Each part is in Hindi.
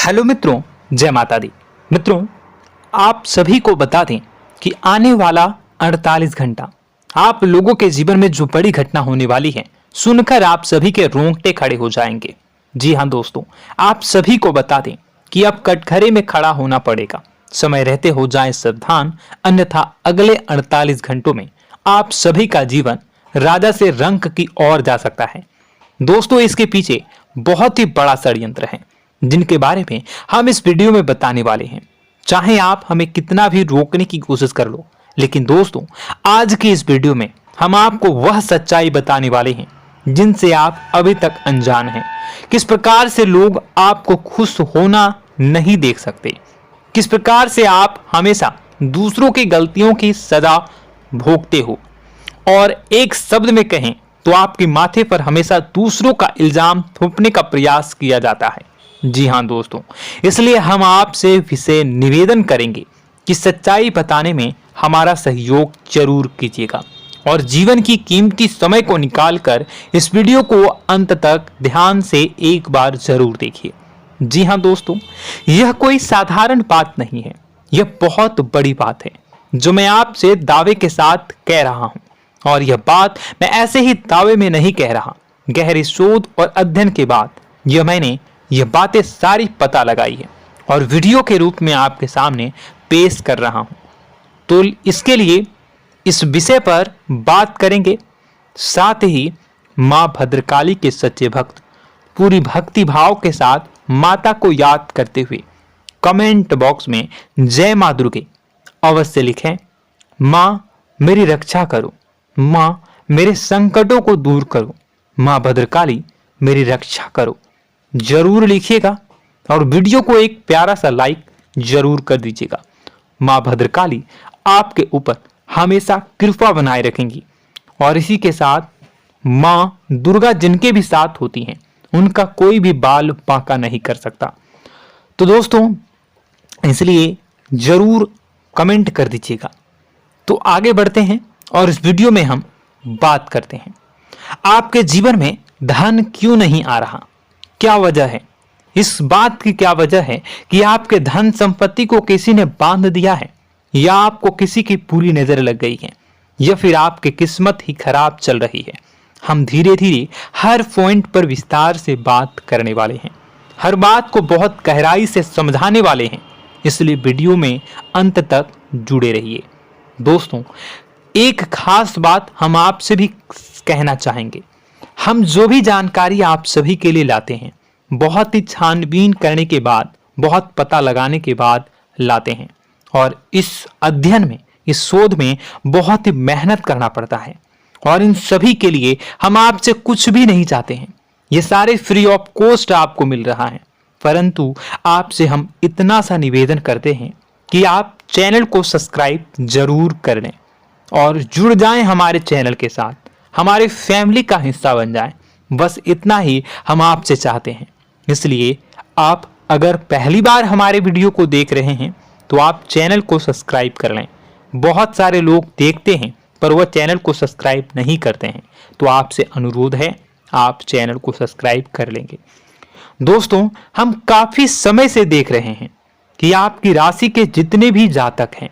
हेलो मित्रों, जय माता दी। मित्रों, आप सभी को बता दें कि आने वाला 48 घंटा आप लोगों के जीवन में जो बड़ी घटना होने वाली है, सुनकर आप सभी के रोंगटे खड़े हो जाएंगे। जी हाँ दोस्तों, आप सभी को बता दें कि अब कटघरे में खड़ा होना पड़ेगा। समय रहते हो जाएं सावधान, अन्यथा अगले 48 घंटों में आप सभी का जीवन राजा से रंक की ओर जा सकता है। दोस्तों, इसके पीछे बहुत ही बड़ा षड्यंत्र है जिनके बारे में हम इस वीडियो में बताने वाले हैं। चाहे आप हमें कितना भी रोकने की कोशिश कर लो, लेकिन दोस्तों आज की इस वीडियो में हम आपको वह सच्चाई बताने वाले हैं जिनसे आप अभी तक अनजान हैं। किस प्रकार से लोग आपको खुश होना नहीं देख सकते, किस प्रकार से आप हमेशा दूसरों की गलतियों की सजा भोगते हो, और एक शब्द में कहें तो आपके माथे पर हमेशा दूसरों का इल्जाम थोपने का प्रयास किया जाता है। जी हाँ दोस्तों, इसलिए हम आपसे विशेष निवेदन करेंगे कि सच्चाई बताने में हमारा सहयोग जरूर कीजिएगा और जीवन की कीमती समय को निकालकर इस वीडियो को अंत तक ध्यान से एक बार जरूर देखिए। जी हाँ दोस्तों, यह कोई साधारण बात नहीं है, यह बहुत बड़ी बात है जो मैं आपसे दावे के साथ कह रहा हूं। और यह बात मैं ऐसे ही दावे में नहीं कह रहा, गहरी शोध और अध्ययन के बाद मैंने यह बातें सारी पता लगाई है और वीडियो के रूप में आपके सामने पेश कर रहा हूं। तो इसके लिए इस विषय पर बात करेंगे। साथ ही मां भद्रकाली के सच्चे भक्त पूरी भक्ति भाव के साथ माता को याद करते हुए कमेंट बॉक्स में जय मां दुर्गे अवश्य लिखें। मां मेरी रक्षा करो, मां मेरे संकटों को दूर करो, मां भद्रकाली मेरी रक्षा करो, जरूर लिखिएगा और वीडियो को एक प्यारा सा लाइक जरूर कर दीजिएगा। मां भद्रकाली आपके ऊपर हमेशा कृपा बनाए रखेंगी और इसी के साथ मां दुर्गा जिनके भी साथ होती हैं उनका कोई भी बाल बांका नहीं कर सकता। तो दोस्तों, इसलिए जरूर कमेंट कर दीजिएगा। तो आगे बढ़ते हैं और इस वीडियो में हम बात करते हैं, आपके जीवन में धन क्यों नहीं आ रहा, क्या वजह है। इस बात की क्या वजह है कि आपके धन संपत्ति को किसी ने बांध दिया है, या आपको किसी की पूरी नजर लग गई है, या फिर आपकी किस्मत ही खराब चल रही है। हम धीरे धीरे हर पॉइंट पर विस्तार से बात करने वाले हैं, हर बात को बहुत गहराई से समझाने वाले हैं, इसलिए वीडियो में अंत तक जुड़े रहिए। दोस्तों, एक खास बात हम आपसे भी कहना चाहेंगे, हम जो भी जानकारी आप सभी के लिए लाते हैं बहुत ही छानबीन करने के बाद, बहुत पता लगाने के बाद लाते हैं, और इस अध्ययन में, इस शोध में बहुत ही मेहनत करना पड़ता है। और इन सभी के लिए हम आपसे कुछ भी नहीं चाहते हैं, ये सारे फ्री ऑफ कॉस्ट आपको मिल रहा है, परंतु आपसे हम इतना सा निवेदन करते हैं कि आप चैनल को सब्सक्राइब जरूर कर लें और जुड़ जाएं हमारे चैनल के साथ, हमारे फैमिली का हिस्सा बन जाएं। बस इतना ही हम आपसे चाहते हैं। इसलिए आप अगर पहली बार हमारे वीडियो को देख रहे हैं तो आप चैनल को सब्सक्राइब कर लें। बहुत सारे लोग देखते हैं पर वह चैनल को सब्सक्राइब नहीं करते हैं, तो आपसे अनुरोध है आप चैनल को सब्सक्राइब कर लेंगे। दोस्तों, हम काफी समय से देख रहे हैं कि आपकी राशि के जितने भी जातक हैं,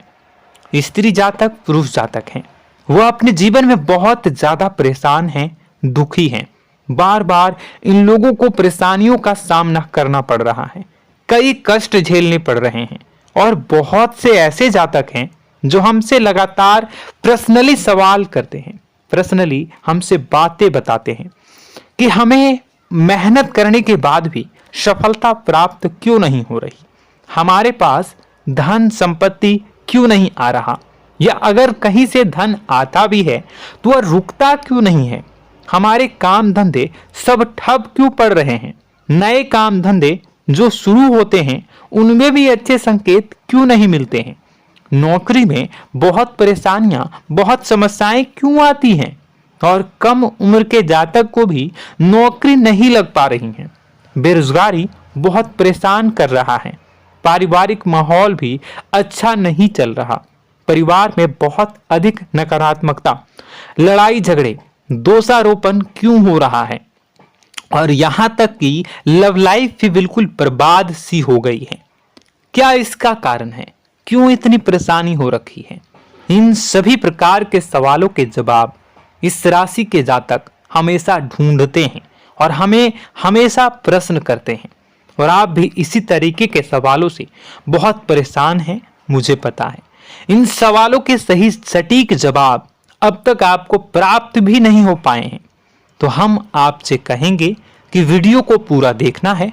स्त्री जातक, पुरुष जातक हैं, वह अपने जीवन में बहुत ज्यादा परेशान हैं, दुखी हैं। बार बार इन लोगों को परेशानियों का सामना करना पड़ रहा है, कई कष्ट झेलने पड़ रहे हैं, और बहुत से ऐसे जातक हैं जो हमसे लगातार पर्सनली सवाल करते हैं, पर्सनली हमसे बातें बताते हैं कि हमें मेहनत करने के बाद भी सफलता प्राप्त क्यों नहीं हो रही, हमारे पास धन संपत्ति क्यों नहीं आ रहा, या अगर कहीं से धन आता भी है तो वह रुकता क्यों नहीं है, हमारे काम धंधे सब ठप क्यों पड़ रहे हैं, नए काम धंधे जो शुरू होते हैं उनमें भी अच्छे संकेत क्यों नहीं मिलते हैं, नौकरी में बहुत परेशानियां, बहुत समस्याएं क्यों आती हैं, और कम उम्र के जातक को भी नौकरी नहीं लग पा रही है, बेरोजगारी बहुत परेशान कर रहा है, पारिवारिक माहौल भी अच्छा नहीं चल रहा, परिवार में बहुत अधिक नकारात्मकता, लड़ाई झगड़े, दोषारोपण क्यों हो रहा है, और यहां तक कि लव लाइफ भी बिल्कुल बर्बाद सी हो गई है। क्या इसका कारण है? क्यों इतनी परेशानी हो रखी है? इन सभी प्रकार के सवालों के जवाब इस राशि के जातक हमेशा ढूंढते हैं और हमें हमेशा प्रश्न करते हैं। और आप भी इसी तरीके के सवालों से बहुत परेशान हैं, मुझे पता है। इन सवालों के सही सटीक जवाब अब तक आपको प्राप्त भी नहीं हो पाए हैं। तो हम आपसे कहेंगे कि वीडियो को पूरा देखना है।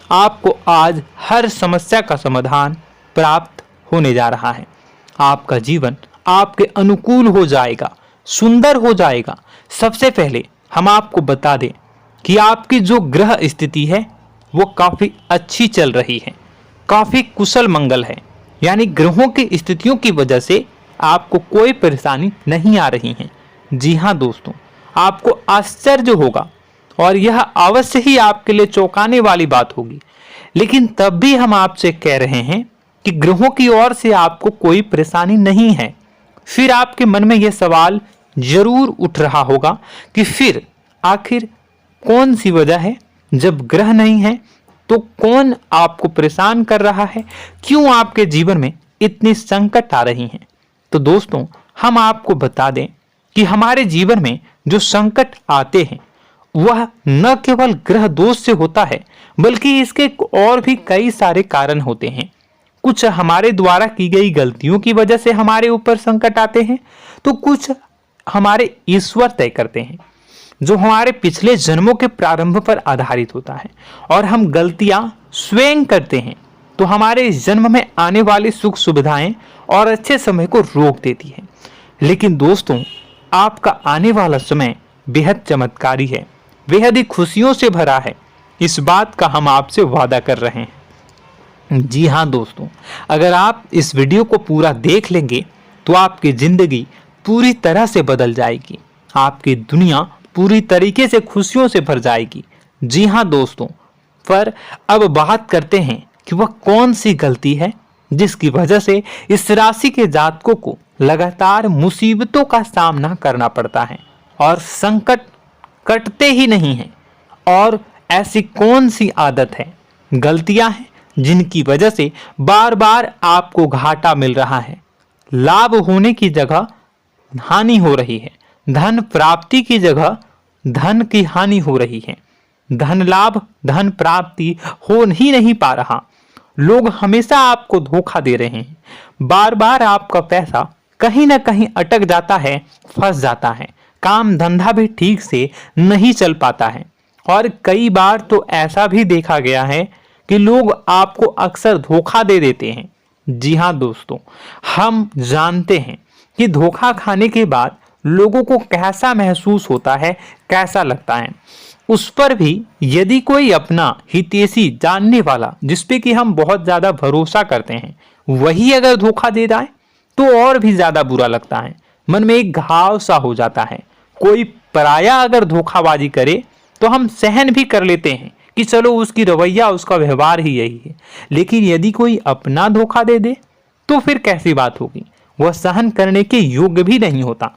आपको आज हर समस्या का समाधान प्राप्त होने जा रहा है। आपका जीवन आपके अनुकूल हो जाएगा, सुंदर हो जाएगा। सबसे पहले हम आपको बता दें कि आपकी जो ग्रह स्थिति है वो काफी अच्छी चल रही है, काफी कुशल मंगल है। यानी ग्रहों की स्थितियों की वजह से आपको कोई परेशानी नहीं आ रही है। जी हाँ दोस्तों, आपको आश्चर्य होगा और यह अवश्य ही आपके लिए चौंकाने वाली बात होगी। लेकिन तब भी हम आपसे कह रहे हैं कि ग्रहों की ओर से आपको कोई परेशानी नहीं है। फिर आपके मन में यह सवाल जरूर उठ रहा होगा कि फिर आखिर कौन सी वजह है? जब ग्रह नहीं है तो कौन आपको परेशान कर रहा है? क्यों आपके जीवन में इतनी संकट आ रही हैं? तो दोस्तों, हम आपको बता दें कि हमारे जीवन में जो संकट आते हैं वह न केवल ग्रह दोष से होता है, बल्कि इसके और भी कई सारे कारण होते हैं। कुछ हमारे द्वारा की गई गलतियों की वजह से हमारे ऊपर संकट आते हैं, तो कुछ हमारे ईश्वर तय करते हैं, जो हमारे पिछले जन्मों के प्रारंभ पर आधारित होता है। और हम गलतियां स्वयं करते हैं तो हमारे इस जन्म में आने वाली सुख सुविधाएं और अच्छे समय को रोक देती है। लेकिन दोस्तों, आपका आने वाला समय बेहद चमत्कारी है, बेहद ही खुशियों से भरा है। इस बात का हम आपसे वादा कर रहे हैं। जी हाँ दोस्तों, अगर आप इस वीडियो को पूरा देख लेंगे तो आपकी जिंदगी पूरी तरह से बदल जाएगी, आपकी दुनिया पूरी तरीके से खुशियों से भर जाएगी। जी हाँ दोस्तों, पर अब बात करते हैं कि वह कौन सी गलती है जिसकी वजह से इस राशि के जातकों को लगातार मुसीबतों का सामना करना पड़ता है और संकट कटते ही नहीं हैं। और ऐसी कौन सी आदत है, गलतियां हैं जिनकी वजह से बार बार आपको घाटा मिल रहा है, लाभ होने की जगह हानि हो रही है, धन प्राप्ति की जगह धन की हानि हो रही है, धन लाभ धन प्राप्ति हो ही नहीं पा रहा, लोग हमेशा आपको धोखा दे रहे हैं, बार बार आपका पैसा कहीं ना कहीं अटक जाता है, फंस जाता है, काम धंधा भी ठीक से नहीं चल पाता है। और कई बार तो ऐसा भी देखा गया है कि लोग आपको अक्सर धोखा दे देते हैं। जी हाँ दोस्तों, हम जानते हैं कि धोखा खाने के बाद लोगों को कैसा महसूस होता है, कैसा लगता है। उस पर भी यदि कोई अपना हितैषी जानने वाला, जिसपे कि हम बहुत ज्यादा भरोसा करते हैं, वही अगर धोखा दे जाए तो और भी ज्यादा बुरा लगता है, मन में एक घाव सा हो जाता है। कोई पराया अगर धोखाबाजी करे तो हम सहन भी कर लेते हैं कि चलो उसकी रवैया, उसका व्यवहार ही यही है। लेकिन यदि कोई अपना धोखा दे दे तो फिर कैसी बात होगी, वह सहन करने के योग्य भी नहीं होता।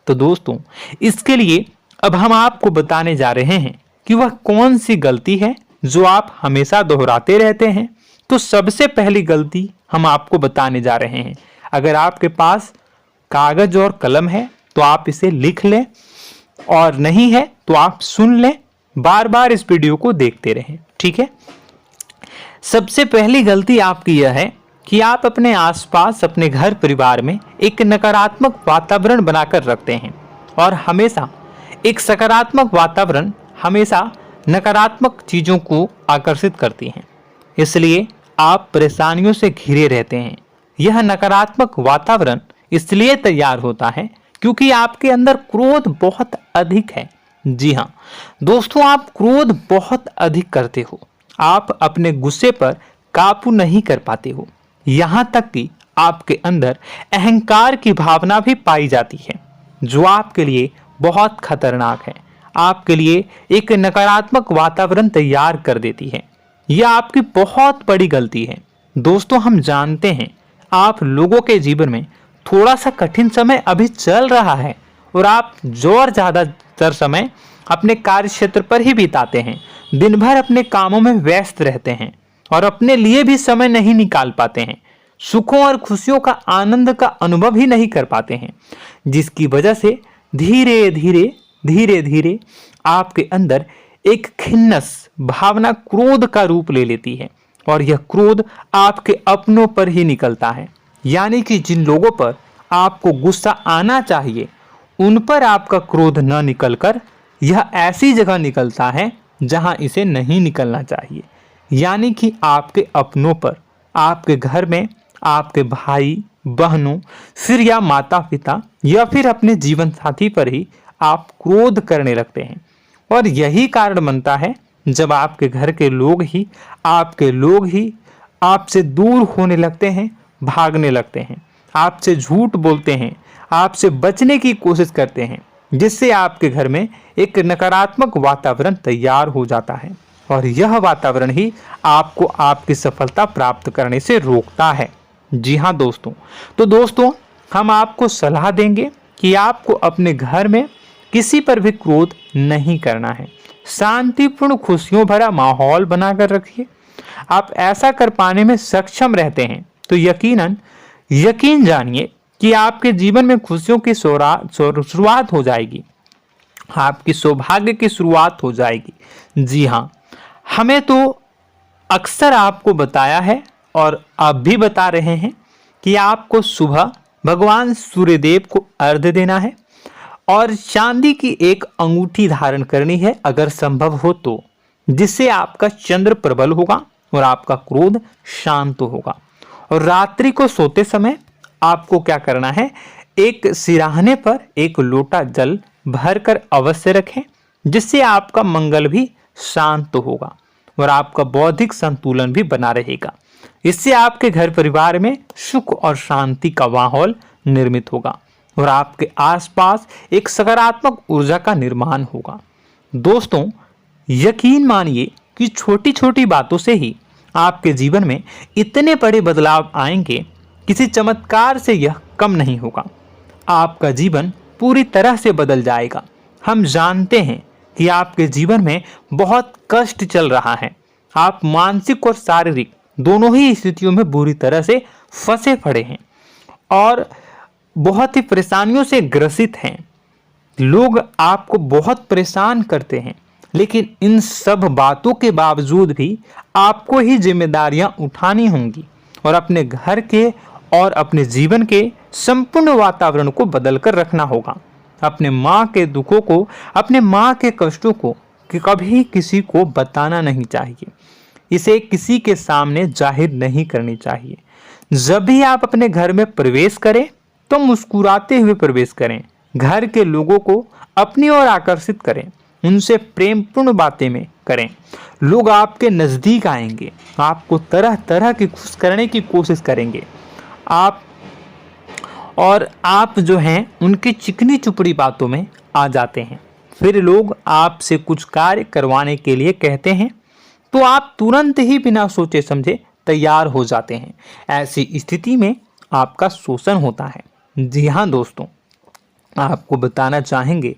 तो दोस्तों, इसके लिए अब हम आपको बताने जा रहे हैं कि वह कौन सी गलती है जो आप हमेशा दोहराते रहते हैं। तो सबसे पहली गलती हम आपको बताने जा रहे हैं। अगर आपके पास कागज और कलम है तो आप इसे लिख लें, और नहीं है तो आप सुन लें, बार बार इस वीडियो को देखते रहें, ठीक है। सबसे पहली गलती आपकी यह है कि आप अपने आसपास, अपने घर परिवार में एक नकारात्मक वातावरण बनाकर रखते हैं। और हमेशा एक सकारात्मक वातावरण हमेशा नकारात्मक चीजों को आकर्षित करती हैं, इसलिए आप परेशानियों से घिरे रहते हैं। यह नकारात्मक वातावरण इसलिए तैयार होता है क्योंकि आपके अंदर क्रोध बहुत अधिक है। जी हाँ दोस्तों, आप क्रोध बहुत अधिक करते हो, आप अपने गुस्से पर काबू नहीं कर पाते हो, यहाँ तक कि आपके अंदर अहंकार की भावना भी पाई जाती है, जो आपके लिए बहुत खतरनाक है, आपके लिए एक नकारात्मक वातावरण तैयार कर देती है। यह आपकी बहुत बड़ी गलती है। दोस्तों, हम जानते हैं आप लोगों के जीवन में थोड़ा सा कठिन समय अभी चल रहा है और आप और ज्यादातर समय अपने कार्य क्षेत्र पर ही बिताते हैं, दिन भर अपने कामों में व्यस्त रहते हैं और अपने लिए भी समय नहीं निकाल पाते हैं, सुखों और खुशियों का आनंद का अनुभव ही नहीं कर पाते हैं, जिसकी वजह से धीरे धीरे धीरे धीरे आपके अंदर एक खिन्नस भावना क्रोध का रूप ले लेती है और यह क्रोध आपके अपनों पर ही निकलता है। यानी कि जिन लोगों पर आपको गुस्सा आना चाहिए उन पर आपका क्रोध न निकलकर यह ऐसी जगह निकलता है जहां इसे नहीं निकलना चाहिए। यानी कि आपके अपनों पर, आपके घर में आपके भाई बहनों, फिर या माता पिता या फिर अपने जीवन साथी पर ही आप क्रोध करने लगते हैं। और यही कारण बनता है जब आपके घर के लोग ही आपसे दूर होने लगते हैं, भागने लगते हैं, आपसे झूठ बोलते हैं, आपसे बचने की कोशिश करते हैं, जिससे आपके घर में एक नकारात्मक वातावरण तैयार हो जाता है और यह वातावरण ही आपको आपकी सफलता प्राप्त करने से रोकता है। जी हाँ दोस्तों, तो दोस्तों हम आपको सलाह देंगे कि आपको अपने घर में किसी पर भी क्रोध नहीं करना है। शांतिपूर्ण खुशियों भरा माहौल बनाकर रखिए। आप ऐसा कर पाने में सक्षम रहते हैं तो यकीन जानिए कि आपके जीवन में खुशियों की शुरुआत हो जाएगी, आपकी सौभाग्य की शुरुआत हो जाएगी। जी हाँ, हमें तो अक्सर आपको बताया है और आप भी बता रहे हैं कि आपको सुबह भगवान सूर्यदेव को अर्घ्य देना है और चांदी की एक अंगूठी धारण करनी है अगर संभव हो तो, जिससे आपका चंद्र प्रबल होगा और आपका क्रोध शांत होगा। और रात्रि को सोते समय आपको क्या करना है, एक सिराहने पर एक लोटा जल भरकर अवश्य रखें, जिससे आपका मंगल भी शांत होगा और आपका बौद्धिक संतुलन भी बना रहेगा। इससे आपके घर परिवार में सुख और शांति का माहौल निर्मित होगा और आपके आसपास एक सकारात्मक ऊर्जा का निर्माण होगा। दोस्तों यकीन मानिए कि छोटी छोटी बातों से ही आपके जीवन में इतने बड़े बदलाव आएंगे, किसी चमत्कार से यह कम नहीं होगा। आपका जीवन पूरी तरह से बदल जाएगा। हम जानते हैं कि आपके जीवन में बहुत कष्ट चल रहा है, आप मानसिक और शारीरिक दोनों ही स्थितियों में बुरी तरह से फंसे पड़े हैं और बहुत ही परेशानियों से ग्रसित हैं। लोग आपको बहुत परेशान करते हैं, लेकिन इन सब बातों के बावजूद भी आपको ही जिम्मेदारियां उठानी होंगी और अपने घर के और अपने जीवन के संपूर्ण वातावरण को बदलकर रखना होगा। अपने माँ के दुखों को, अपने माँ के कष्टों को कभी किसी को बताना नहीं चाहिए, इसे किसी के सामने जाहिर नहीं करनी चाहिए। जब भी आप अपने घर में प्रवेश करें तो मुस्कुराते हुए प्रवेश करें, घर के लोगों को अपनी ओर आकर्षित करें, उनसे प्रेमपूर्ण बातें में करें। लोग आपके नज़दीक आएंगे, आपको तरह तरह की खुश करने की कोशिश करेंगे। आप जो हैं उनकी चिकनी चुपड़ी बातों में आ जाते हैं। फिर लोग आपसे कुछ कार्य करवाने के लिए कहते हैं तो आप तुरंत ही बिना सोचे समझे तैयार हो जाते हैं। ऐसी स्थिति में आपका शोषण होता है। जी हाँ दोस्तों, आपको बताना चाहेंगे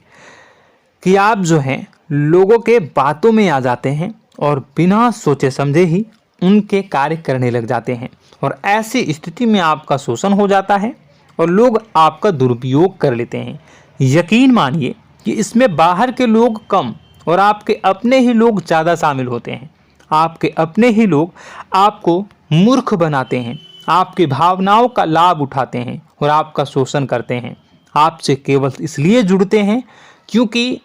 कि आप जो हैं लोगों के बातों में आ जाते हैं और बिना सोचे समझे ही उनके कार्य करने लग जाते हैं और ऐसी स्थिति में आपका शोषण हो जाता है और लोग आपका दुरुपयोग कर लेते हैं। यकीन मानिए कि इसमें बाहर के लोग कम और आपके अपने ही लोग ज़्यादा शामिल होते हैं। आपके अपने ही लोग आपको मूर्ख बनाते हैं, आपकी भावनाओं का लाभ उठाते हैं और आपका शोषण करते हैं। आपसे केवल इसलिए जुड़ते हैं क्योंकि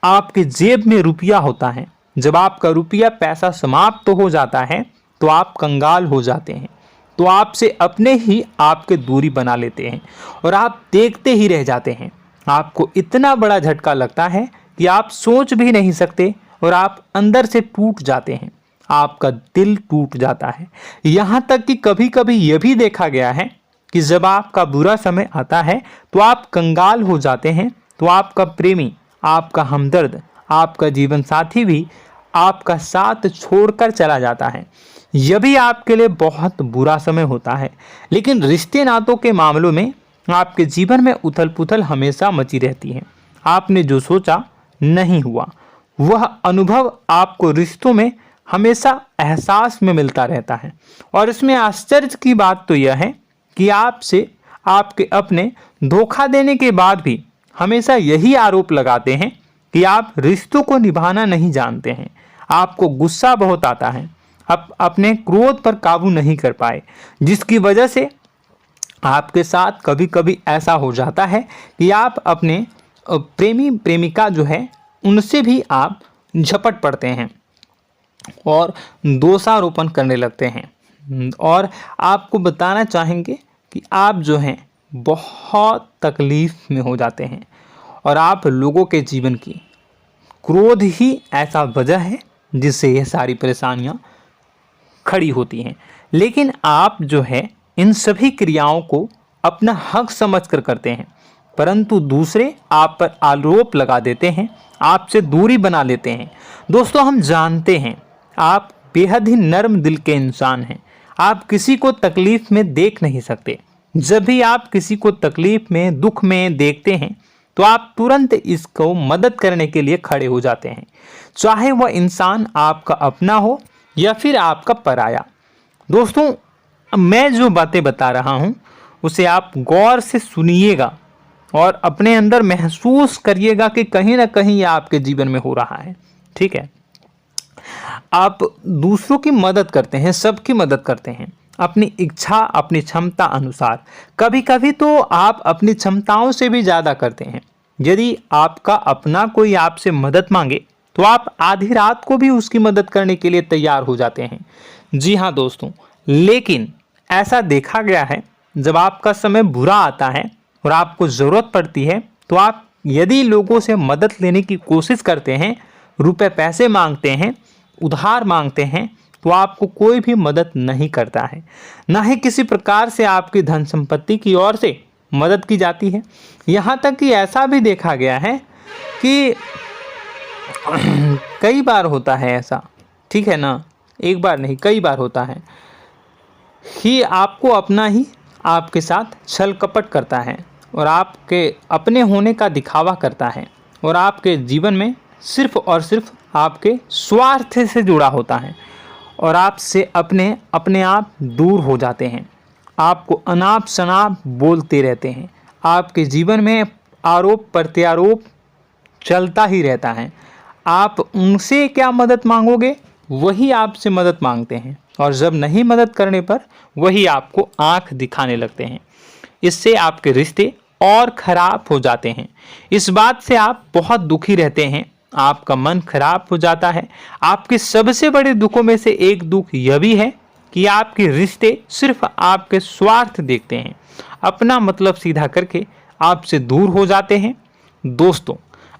आपके जेब में रुपया होता है। जब आपका रुपया पैसा समाप्त हो जाता है तो आप कंगाल हो जाते हैं, तो आपसे अपने ही आपके दूरी बना लेते हैं और आप देखते ही रह जाते हैं। आपको इतना बड़ा झटका लगता है कि आप सोच भी नहीं सकते और आप अंदर से टूट जाते हैं, आपका दिल टूट जाता है। यहाँ तक कि कभी कभी यह भी देखा गया है कि जब आपका बुरा समय आता है तो आप कंगाल हो जाते हैं, तो आपका प्रेमी, आपका हमदर्द, आपका जीवन साथी भी आपका साथ छोड़कर चला जाता है। यह भी आपके लिए बहुत बुरा समय होता है। लेकिन रिश्ते नातों के मामलों में आपके जीवन में उथल पुथल हमेशा मची रहती है। आपने जो सोचा नहीं हुआ। वह अनुभव आपको रिश्तों में हमेशा एहसास में मिलता रहता है। और इसमें आश्चर्य की बात तो यह है कि आपसे आपके अपने धोखा देने के बाद भी हमेशा यही आरोप लगाते हैं कि आप रिश्तों को निभाना नहीं जानते हैं। आपको गुस्सा बहुत आता है, आप अपने क्रोध पर काबू नहीं कर पाए, जिसकी वजह से आपके साथ कभी कभी ऐसा हो जाता है कि आप अपने प्रेमी प्रेमिका जो है उनसे भी आप झपट पड़ते हैं और दोषारोपण करने लगते हैं। और आपको बताना चाहेंगे कि आप जो हैं बहुत तकलीफ में हो जाते हैं और आप लोगों के जीवन की क्रोध ही ऐसा वजह है जिससे यह सारी परेशानियां खड़ी होती हैं। लेकिन आप जो है इन सभी क्रियाओं को अपना हक समझकर करते हैं, परंतु दूसरे आप पर आरोप लगा देते हैं, आपसे दूरी बना लेते हैं। दोस्तों, हम जानते हैं आप बेहद ही नर्म दिल के इंसान हैं। आप किसी को तकलीफ में देख नहीं सकते। जब भी आप किसी को तकलीफ में, दुख में देखते हैं तो आप तुरंत इसको मदद करने के लिए खड़े हो जाते हैं, चाहे वह इंसान आपका अपना हो या फिर आपका पराया। दोस्तों, मैं जो बातें बता रहा हूं उसे आप गौर से सुनिएगा और अपने अंदर महसूस करिएगा कि कहीं ना कहीं यह आपके जीवन में हो रहा है। ठीक है, आप दूसरों की मदद करते हैं, सबकी मदद करते हैं अपनी इच्छा, अपनी क्षमता अनुसार। कभी कभी तो आप अपनी क्षमताओं से भी ज़्यादा करते हैं। यदि आपका अपना कोई आपसे मदद मांगे तो आप आधी रात को भी उसकी मदद करने के लिए तैयार हो जाते हैं। जी हाँ दोस्तों, लेकिन ऐसा देखा गया है जब आपका समय बुरा आता है और आपको ज़रूरत पड़ती है तो आप यदि लोगों से मदद लेने की कोशिश करते हैं, रुपए पैसे मांगते हैं, उधार मांगते हैं, तो आपको कोई भी मदद नहीं करता है। ना ही किसी प्रकार से आपकी धन संपत्ति की ओर से मदद की जाती है। यहाँ तक कि ऐसा भी देखा गया है कि कई बार होता है ऐसा, ठीक है ना, एक बार नहीं कई बार होता है कि आपको अपना ही आपके साथ छल कपट करता है और आपके अपने होने का दिखावा करता है और आपके जीवन में सिर्फ और सिर्फ आपके स्वार्थ से जुड़ा होता है और आपसे अपने आप दूर हो जाते हैं। आपको अनाप शनाप बोलते रहते हैं। आपके जीवन में आरोप प्रत्यारोप चलता ही रहता है। आप उनसे क्या मदद मांगोगे, वही आपसे मदद मांगते हैं और जब नहीं मदद करने पर वही आपको आंख दिखाने लगते हैं। इससे आपके रिश्ते और खराब हो जाते हैं। इस बात से आप बहुत दुखी रहते हैं, आपका मन खराब हो जाता है। आपके सबसे बड़े दुखों में से एक दुख यह भी है कि आपके रिश्ते सिर्फ आपके स्वार्थ देखते हैं, अपना मतलब सीधा करके आपसे दूर हो जाते हैं। दोस्तों,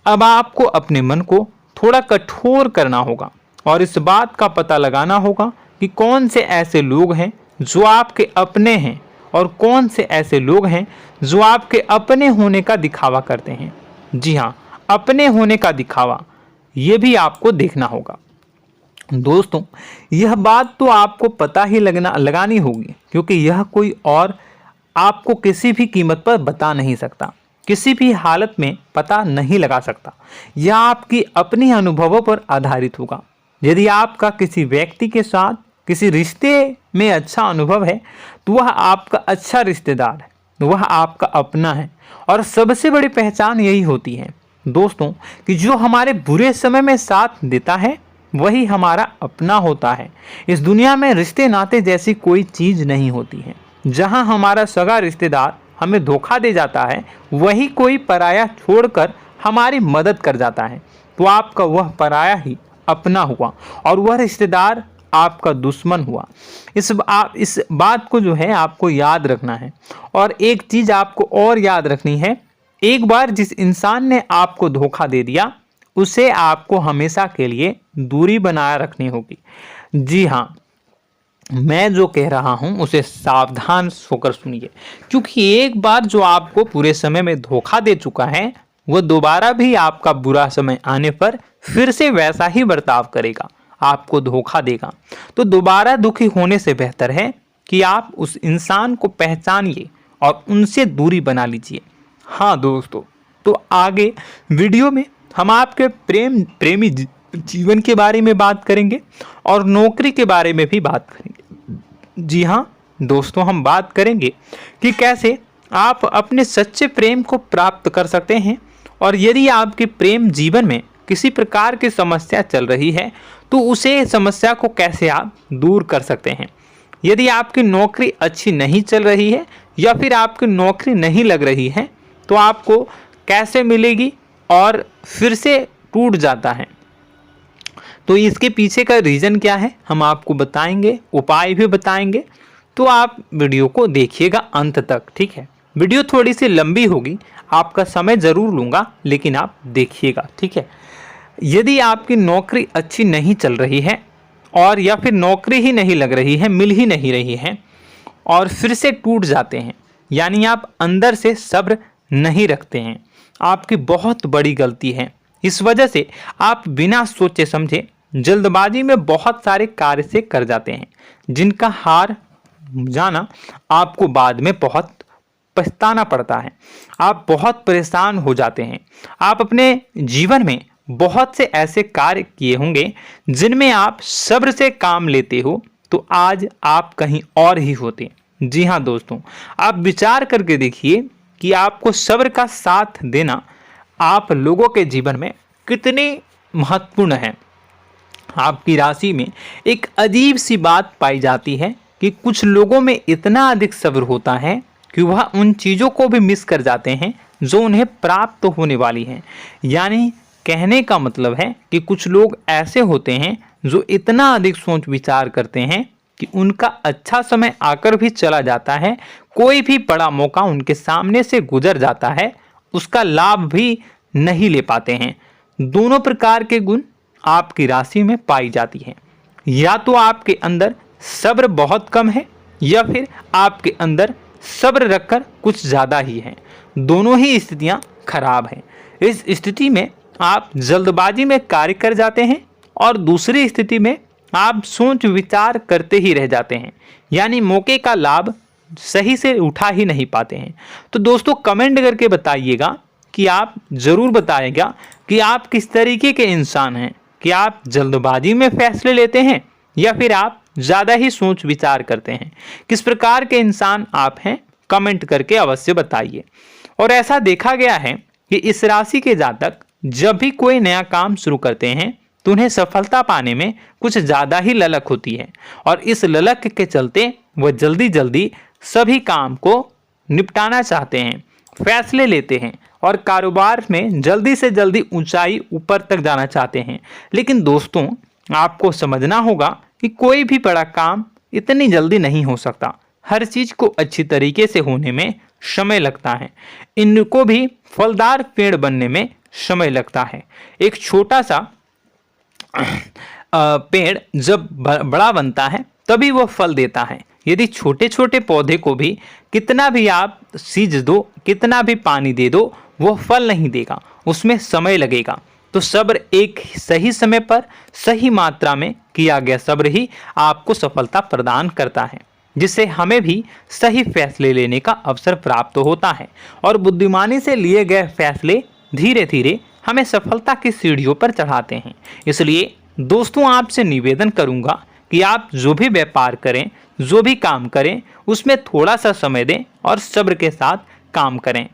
अब आपको अपने मन को थोड़ा कठोर करना होगा और इस बात का पता लगाना होगा कि कौन से ऐसे लोग हैं जो आपके अपने हैं और कौन से ऐसे लोग हैं जो आपके अपने होने का दिखावा करते हैं। जी हाँ, अपने होने का दिखावा, ये भी आपको देखना होगा। दोस्तों, यह बात तो आपको पता ही लगानी होगी, क्योंकि यह कोई और आपको किसी भी कीमत पर बता नहीं सकता, किसी भी हालत में पता नहीं लगा सकता। यह आपकी अपनी अनुभवों पर आधारित होगा। यदि आपका किसी व्यक्ति के साथ किसी रिश्ते में अच्छा अनुभव है तो वह आपका अच्छा रिश्तेदार है, वह आपका अपना है। और सबसे बड़ी पहचान यही होती है दोस्तों कि जो हमारे बुरे समय में साथ देता है वही हमारा अपना होता है। इस दुनिया में रिश्ते नाते जैसी कोई चीज़ नहीं होती है। जहां हमारा सगा रिश्तेदार हमें धोखा दे जाता है, वही कोई पराया छोड़कर हमारी मदद कर जाता है, तो आपका वह पराया ही अपना हुआ और वह रिश्तेदार आपका दुश्मन हुआ। इस बात को जो है आपको याद रखना है। और एक चीज़ आपको और याद रखनी है, एक बार जिस इंसान ने आपको धोखा दे दिया उसे आपको हमेशा के लिए दूरी बनाए रखनी होगी। जी हाँ, मैं जो कह रहा हूं उसे सावधान होकर सुनिए, क्योंकि एक बार जो आपको पूरे समय में धोखा दे चुका है वह दोबारा भी आपका बुरा समय आने पर फिर से वैसा ही बर्ताव करेगा, आपको धोखा देगा। तो दोबारा दुखी होने से बेहतर है कि आप उस इंसान को पहचानिए और उनसे दूरी बना लीजिए। हाँ दोस्तों, तो आगे वीडियो में हम आपके प्रेमी जीवन के बारे में बात करेंगे और नौकरी के बारे में भी बात करेंगे। जी हाँ दोस्तों, हम बात करेंगे कि कैसे आप अपने सच्चे प्रेम को प्राप्त कर सकते हैं, और यदि आपके प्रेम जीवन में किसी प्रकार की समस्या चल रही है तो उसे समस्या को कैसे आप दूर कर सकते हैं। यदि आपकी नौकरी अच्छी नहीं चल रही है या फिर आपकी नौकरी नहीं लग रही है तो आपको कैसे मिलेगी और फिर से टूट जाता है, तो इसके पीछे का रीज़न क्या है हम आपको बताएंगे, उपाय भी बताएंगे। तो आप वीडियो को देखिएगा अंत तक, ठीक है। वीडियो थोड़ी सी लंबी होगी, आपका समय ज़रूर लूँगा, लेकिन आप देखिएगा, ठीक है। यदि आपकी नौकरी अच्छी नहीं चल रही है और या फिर नौकरी ही नहीं लग रही है, मिल ही नहीं रही है और फिर से टूट जाते हैं, यानी आप अंदर से सब्र नहीं रखते हैं, आपकी बहुत बड़ी गलती है। इस वजह से आप बिना सोचे समझे जल्दबाजी में बहुत सारे कार्य से कर जाते हैं, जिनका हार जाना आपको बाद में बहुत पछताना पड़ता है। आप बहुत परेशान हो जाते हैं। आप अपने जीवन में बहुत से ऐसे कार्य किए होंगे जिनमें आप सब्र से काम लेते हो, तो आज आप कहीं और ही होते। जी हाँ दोस्तों, आप विचार करके देखिए कि आपको सब्र का साथ देना आप लोगों के जीवन में कितने महत्वपूर्ण है। आपकी राशि में एक अजीब सी बात पाई जाती है कि कुछ लोगों में इतना अधिक सब्र होता है कि वह उन चीज़ों को भी मिस कर जाते हैं जो उन्हें प्राप्त होने वाली हैं। यानी कहने का मतलब है कि कुछ लोग ऐसे होते हैं जो इतना अधिक सोच विचार करते हैं कि उनका अच्छा समय आकर भी चला जाता है, कोई भी बड़ा मौका उनके सामने से गुजर जाता है, उसका लाभ भी नहीं ले पाते हैं। दोनों प्रकार के गुण आपकी राशि में पाई जाती हैं। या तो आपके अंदर सब्र बहुत कम है या फिर आपके अंदर सब्र रखकर कुछ ज़्यादा ही है। दोनों ही स्थितियाँ खराब हैं। इस स्थिति में आप जल्दबाजी में कार्य कर जाते हैं और दूसरी स्थिति में आप सोच विचार करते ही रह जाते हैं, यानी मौके का लाभ सही से उठा ही नहीं पाते हैं। तो दोस्तों कमेंट करके बताइएगा कि आप ज़रूर बताइएगा कि आप किस तरीके के इंसान हैं, कि आप जल्दबाजी में फैसले लेते हैं या फिर आप ज़्यादा ही सोच विचार करते हैं। किस प्रकार के इंसान आप हैं, कमेंट करके अवश्य बताइए। और ऐसा देखा गया है कि इस राशि के जातक जब भी कोई नया काम शुरू करते हैं तो उन्हें सफलता पाने में कुछ ज़्यादा ही ललक होती है, और इस ललक के चलते वह जल्दी जल्दी सभी काम को निपटाना चाहते हैं, फैसले लेते हैं और कारोबार में जल्दी से जल्दी ऊंचाई ऊपर तक जाना चाहते हैं। लेकिन दोस्तों आपको समझना होगा कि कोई भी बड़ा काम इतनी जल्दी नहीं हो सकता। हर चीज़ को अच्छी तरीके से होने में समय लगता है। इनको भी फलदार पेड़ बनने में समय लगता है। एक छोटा सा पेड़ जब बड़ा बनता है तभी वो फल देता है। यदि छोटे छोटे पौधे को भी कितना भी आप सींच दो, कितना भी पानी दे दो, वो फल नहीं देगा, उसमें समय लगेगा। तो सब्र एक सही समय पर सही मात्रा में किया गया सब्र ही आपको सफलता प्रदान करता है, जिससे हमें भी सही फैसले लेने का अवसर प्राप्त होता है और बुद्धिमानी से लिए गए फैसले धीरे धीरे हमें सफलता की सीढ़ियों पर चढ़ाते हैं। इसलिए दोस्तों आपसे निवेदन करूंगा कि आप जो भी व्यापार करें, जो भी काम करें, उसमें थोड़ा सा समय दें और सब्र के साथ काम करें।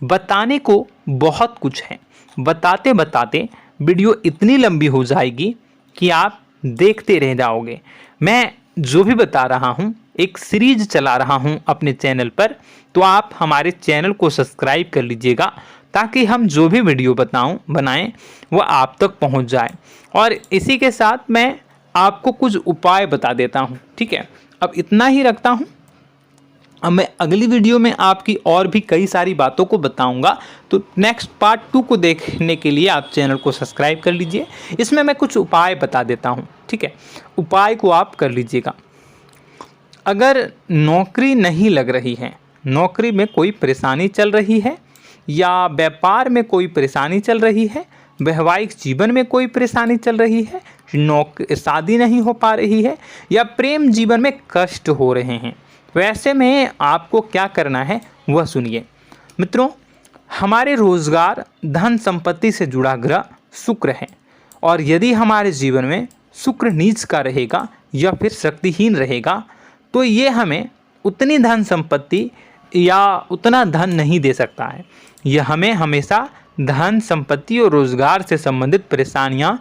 बताने को बहुत कुछ है, बताते बताते वीडियो इतनी लंबी हो जाएगी कि आप देखते रह जाओगे। मैं जो भी बता रहा हूँ एक सीरीज चला रहा हूँ अपने चैनल पर, तो आप हमारे चैनल को सब्सक्राइब कर लीजिएगा ताकि हम जो भी वीडियो बनाएं वो आप तक पहुँच जाए। और इसी के साथ मैं आपको कुछ उपाय बता देता हूँ, ठीक है। अब इतना ही रखता हूँ। अब मैं अगली वीडियो में आपकी और भी कई सारी बातों को बताऊंगा, तो नेक्स्ट पार्ट 2 को देखने के लिए आप चैनल को सब्सक्राइब कर लीजिए। इसमें मैं कुछ उपाय बता देता हूं, ठीक है। उपाय को आप कर लीजिएगा। अगर नौकरी नहीं लग रही है, नौकरी में कोई परेशानी चल रही है, या व्यापार में कोई परेशानी चल रही है, वैवाहिक जीवन में कोई परेशानी चल रही है, शादी नहीं हो पा रही है, या प्रेम जीवन में कष्ट हो रहे हैं, वैसे में आपको क्या करना है वह सुनिए। मित्रों, हमारे रोजगार धन संपत्ति से जुड़ा ग्रह शुक्र है, और यदि हमारे जीवन में शुक्र नीच का रहेगा या फिर शक्तिहीन रहेगा तो ये हमें उतनी धन संपत्ति या उतना धन नहीं दे सकता है। यह हमें हमेशा धन संपत्ति और रोजगार से संबंधित परेशानियां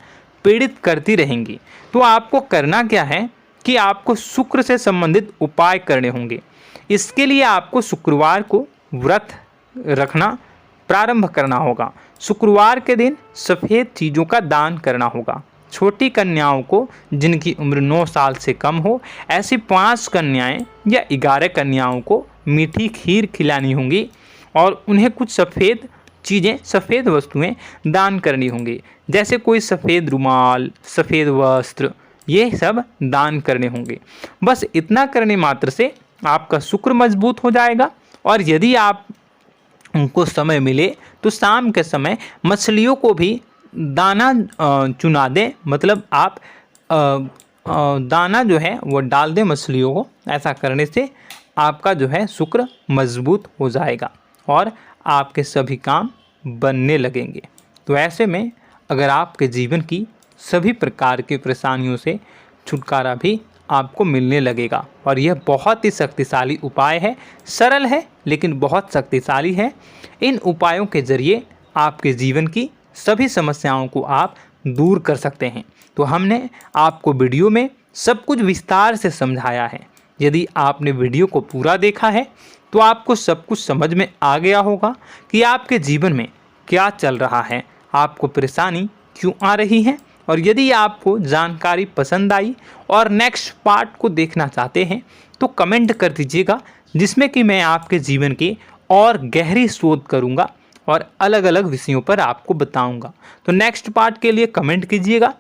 पीड़ित करती रहेंगी। तो आपको करना क्या है कि आपको शुक्र से संबंधित उपाय करने होंगे। इसके लिए आपको शुक्रवार को व्रत रखना प्रारंभ करना होगा। शुक्रवार के दिन सफ़ेद चीज़ों का दान करना होगा। छोटी कन्याओं को जिनकी उम्र 9 साल से कम हो, ऐसी 5 कन्याएं या 11 कन्याओं को मीठी खीर खिलानी होंगी और उन्हें कुछ सफ़ेद चीज़ें, सफ़ेद वस्तुएं दान करनी होंगी, जैसे कोई सफ़ेद रुमाल, सफ़ेद वस्त्र, ये सब दान करने होंगे। बस इतना करने मात्र से आपका शुक्र मजबूत हो जाएगा। और यदि आप उनको समय मिले तो शाम के समय मछलियों को भी दाना चुना दें, मतलब आप दाना जो है वो डाल दें मछलियों को। ऐसा करने से आपका जो है शुक्र मजबूत हो जाएगा और आपके सभी काम बनने लगेंगे। तो ऐसे में अगर आपके जीवन की सभी प्रकार की परेशानियों से छुटकारा भी आपको मिलने लगेगा। और यह बहुत ही शक्तिशाली उपाय है, सरल है लेकिन बहुत शक्तिशाली है। इन उपायों के ज़रिए आपके जीवन की सभी समस्याओं को आप दूर कर सकते हैं। तो हमने आपको वीडियो में सब कुछ विस्तार से समझाया है। यदि आपने वीडियो को पूरा देखा है तो आपको सब कुछ समझ में आ गया होगा कि आपके जीवन में क्या चल रहा है, आपको परेशानी क्यों आ रही है। और यदि आपको जानकारी पसंद आई और नेक्स्ट पार्ट को देखना चाहते हैं तो कमेंट कर दीजिएगा, जिसमें कि मैं आपके जीवन की और गहरी शोध करूंगा और अलग अलग विषयों पर आपको बताऊंगा। तो नेक्स्ट पार्ट के लिए कमेंट कीजिएगा,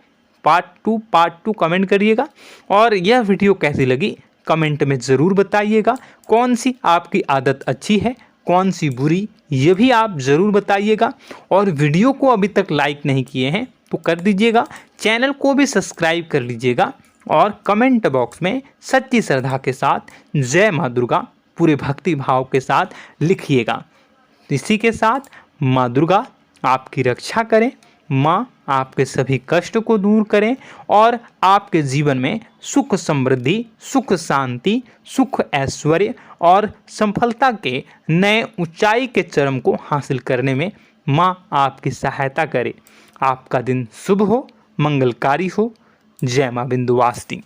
पार्ट टू कमेंट करिएगा। और यह वीडियो कैसी लगी कमेंट में ज़रूर बताइएगा। कौन सी आपकी आदत अच्छी है, कौन सी बुरी, ये भी आप ज़रूर बताइएगा। और वीडियो को अभी तक लाइक नहीं किए हैं तो कर दीजिएगा, चैनल को भी सब्सक्राइब कर लीजिएगा और कमेंट बॉक्स में सच्ची श्रद्धा के साथ जय माँ दुर्गा पूरे भक्ति भाव के साथ लिखिएगा। इसी के साथ माँ दुर्गा आपकी रक्षा करें, माँ आपके सभी कष्ट को दूर करें और आपके जीवन में सुख समृद्धि, सुख शांति, सुख ऐश्वर्य और सफलता के नए ऊंचाई के चरम को हासिल करने में माँ आपकी सहायता करे। आपका दिन शुभ हो, मंगलकारी हो। जय माँ विंध्यवासिनी।